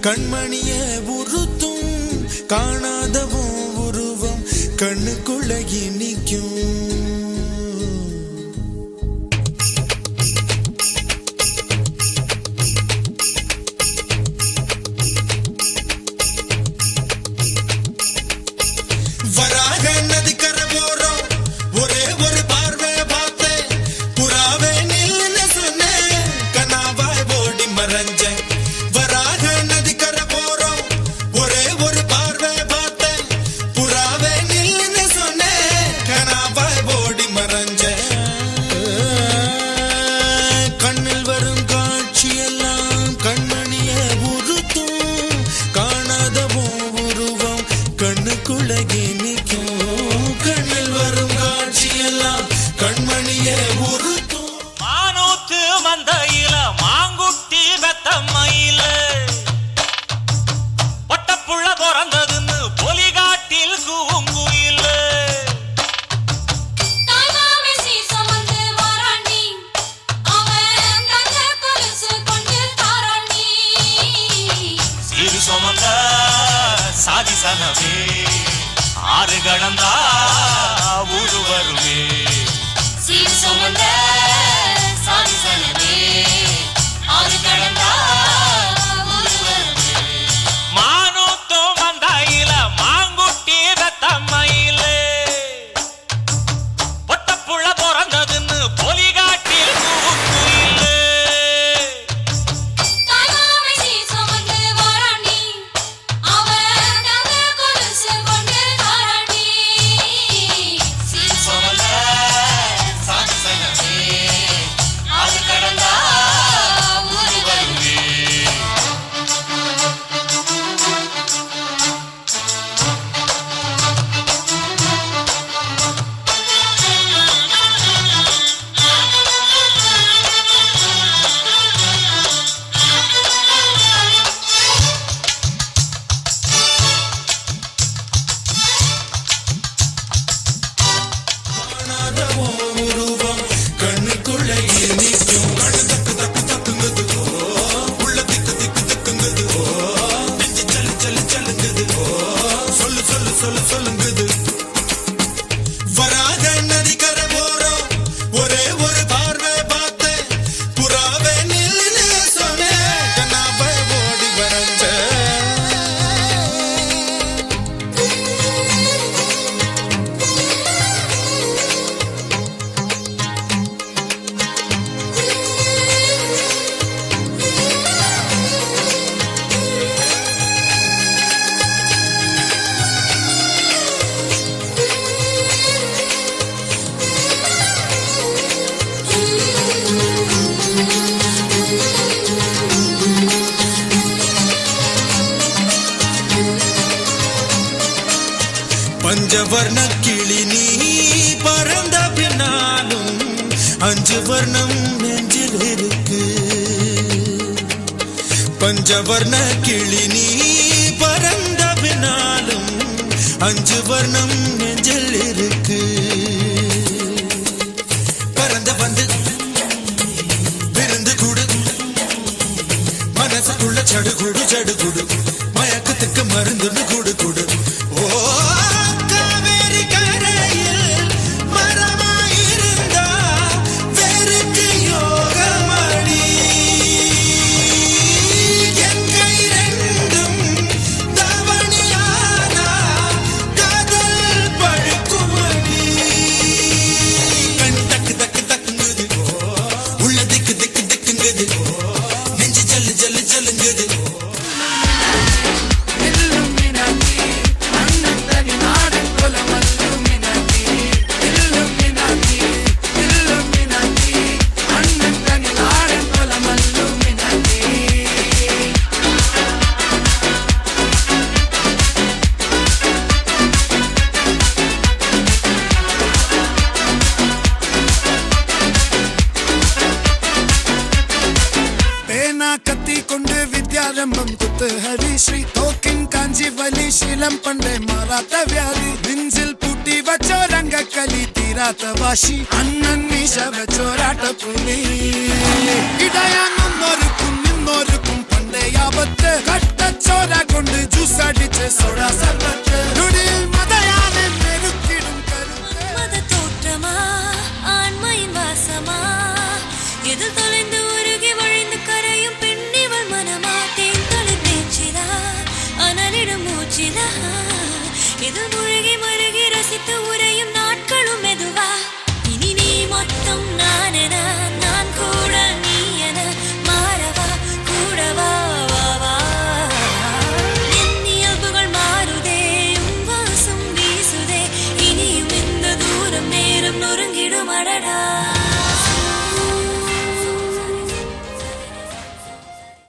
கண்மணிய உறுத்தும் காணாதவும் உருவம் கண்ணுக்குள்ள நிற்கும். வராக நதிக்கரை போறோம் ஒரே ஒரு பார்வை பார்த்தேன் புறாவே நில்லுன்னு சொன்னேன் கனாவாய் ஓடி மறைஞ்சேன். வராக நதிக்கரை போறோம் ஒரே ஒரு பார்வை பார்த்தேன் புறாவே நில்லுன்னு சொன்னேன் கனாவாய் ஓடி மறைஞ்சேன். கண்ணில் வரும் காட்சியெல்லாம் கண்மணிய உறுத்தும் காணாதவும் உருவம் கண்ணுக்குள்ள கண்ணில் வரும் காட்சியெல்லாம் கண்மணியே உறுத்தும். மானூத்து மந்தையில மாங்குட்டி வெத்தம்மையில பொட்டப்புள்ள பிறந்ததுன்னு பொலிகாட்டில் கூங்குயில சீரு சுமந்த சாதி சனவே ஆறு கடந்தா ஊரு வருவே. சீர் சுமந்த சாதி சனவே ஆறு கடந்தா ஊரு வருவே. மானூத்து மந்தையில மாங்குட்டி வெத்தம்மையில பொட்டப்புள்ள பிறந்ததுன்னு பொலிகாட்டில் கூங்குயில உருவம் கண்ணுக்குள்ள நிற்கும். கண்ணு தக்கு தக்கு தக்குங்குது உள்ள திக்கு திக்கு திக்குங்குது நெஞ்சு சல்லு சல்லு சல்லுங்குது சொல்லு சொல்லு சொல்லு சொல்லுங்குது. வராத நதிக்கரை போறோம் ஒரே ஒரு பார்வை பார்த்தேன் புறாவே நில்லுன்னு சொன்னேன் கனாவை ஓடி மறைஞ்சேன். பஞ்சவர்ண கிளி நீ பறந்த பின்னாலும் அஞ்சு வர்ணம் நெஞ்சில் இருக்கு. பஞ்சவர்ண கிளி நீ பறந்த பின்னாலும் அஞ்சு வர்ணம் நெஞ்சில் இருக்கு. பறந்த வந்து விருந்து குடு மனசுக்குள்ள சடுகுடு சடுகுடு மயக்கத்துக்கு மருந்துன்னு குடு குடு. ஓ காவேரி கரையில் மரமாயிருந்தா வேருக்கு யோகமடி என் கை ரெண்டும் தவணியானா காதல் பழுக்குமடி. கண் தக்கு தக்கு தக்குங்குது உள்ள திக்கு திக்கு திக்குங்குது நெஞ்சு ஜல்லு ஜல்லு ஜல்லுங்குது. வித்யாரம்பம் குத்து ஹரி ஸ்ரீ தோக்கின் காஞ்சி வலி ஷீலம் பண்டே மாறாத்த வியாதி நெஞ்சில் பூட்டி வச்சோ ரங்க கலி தீராத்த வாஷி அண்ணன் மீச வச்சோராட்ட புலி இடையான் முன்னோருக்கும் நின்னோருக்கும் பண்டே ஆபத்து கட்ட சோடா சர்பத்து நொடியில் மதையானை மெருக்கிடும் கருத்து மத தோற்றமா ஆண்மையின் வாசமா எதில் தொலைந்து உருகி வழிந்து கரையும் பெண்ணிவள் மனமா தேன் தொலை பேச்சிலா அனலிடும் மூச்சிலா இதில் முழுகி மருகி ரசித்து உரையும் நாட்களும் மெதுவா இனி நீ மொத்தம் நானென நான் கூட நீ என மாறவா கூடவா வா என் இயல்புகள் மாறுதே உன் வாசம் வீசுதே இனியும் இந்த தூரம் நேரம் நொறுங்கிடும் அடடா